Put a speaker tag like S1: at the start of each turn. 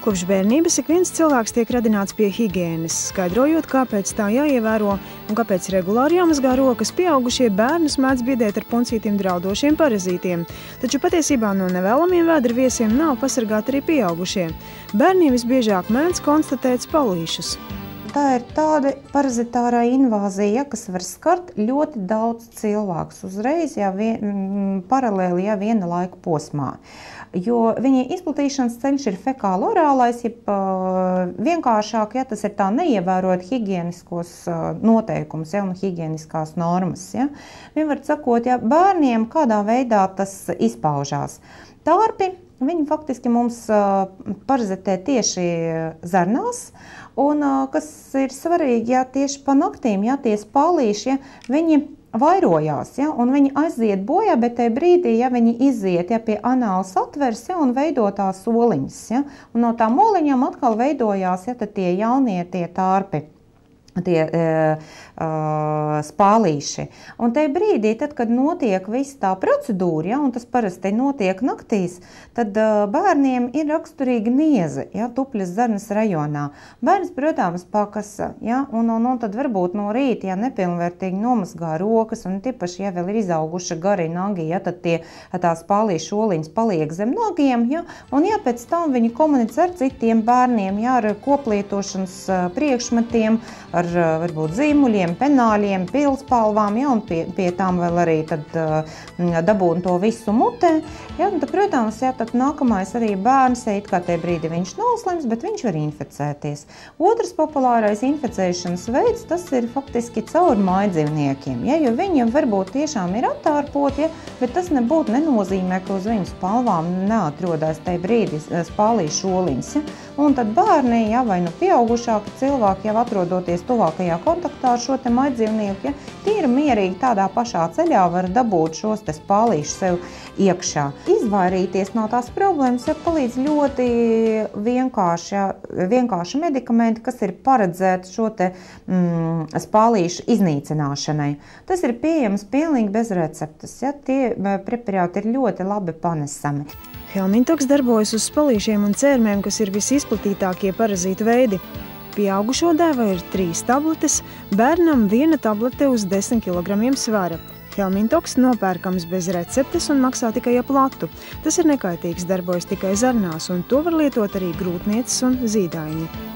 S1: Kopš bērnības ik viens cilvēks tiek radināts pie higienas, skaidrojot, kāpēc tā jāievēro un kāpēc regulāri jāmazgā rokas. Pieaugušie bērnus mēdz biedēt ar puncītiem draudošiem parazītiem, taču patiesībā no nevēlamiem vēdra viesiem nav pasargāti arī pieaugušie. Bērniem visbiežāk mēdz konstatēt spalīšus.
S2: Tā ir tāda parazitārā invāzija, kas var skart ļoti daudz cilvēkus uzreiz, paralēli, viena laika posmā. Jo viņa izplatīšanas ceļš ir fekālo-orālais, vienkāršāk, tas ir tā neievērot higieniskos noteikumus, un higieniskās normas. Vienmēr sakot, bērniem kādā veidā tas izpaužās. Tārpi, viņi faktiski mums parazitē tieši zarnās, un kas ir svarīgi, tieši pa naktīm, tie spālīši, viņi vairojās, un viņi aiziet bojā, bet tajā brīdī, viņi iziet pie anāla satveres, un veido tās oliņas, un no tām oliņām atkal veidojās, tie jaunie tārpi. Tie spālīši. Un tajā brīdī, tad, kad notiek visa tā procedūra, un tas parasti notiek naktīs, tad bērniem ir raksturīga nieze, tupļas zarnas rajonā. Bērns, protams, pakasa, un tad varbūt no rīta, nepilnvērtīgi nomazgā rokas, un tiepaši, vēl ir izauguša gari nagi, tad tā spālīšu oliņas paliek zem nagiem, un pēc tam viņi komunicē ar citiem bērniem, ar koplietošanas priekšmetiem, ar varbūt zīmuļiem, penāļiem, pilspalvām, un pie tām vēl arī tad dabūn to visu mutē. Tad, protams, tad nākamais arī bērns, kā tajā brīdī viņš nav slims, bet viņš var inficēties. Otrs populārais inficēšanas veids, tas ir faktiski caur mājdzīvniekiem, jo viņi varbūt tiešām ir attārpoti, bet tas nebūtu nenozīmē, ka uz viņu spalvām neatrodās tajā brīdī spālīšu oliņas. Un tad bērni, vai pieaugušāki cilvēki, atrodoties tuvākajā kontaktā ar šo mājdzīvnieku, tīri mierīgi tādā pašā ceļā var dabūt šos spālīšus sev iekšā. Izvairīties no tās problēmas palīdz ļoti vienkārši medikamenti, kas ir paredzēti šo spālīšu iznīcināšanai. Tas ir pieejams pilnīgi bez receptes. Tie preparāti ir ļoti labi panesami.
S1: Helmintoks darbojas uz spalīšiem un cērmēm, kas ir visizplatītākie parazītu veidi. Pieaugušo dēva ir 3 tabletes, bērnam 1 tablete uz 10 kg svara. Helmintoks nopērkams bez receptes un maksā tikai ap latu. Tas ir nekaitīgs, darbojas tikai zarnās, un to var lietot arī grūtnieces un zīdaiņi.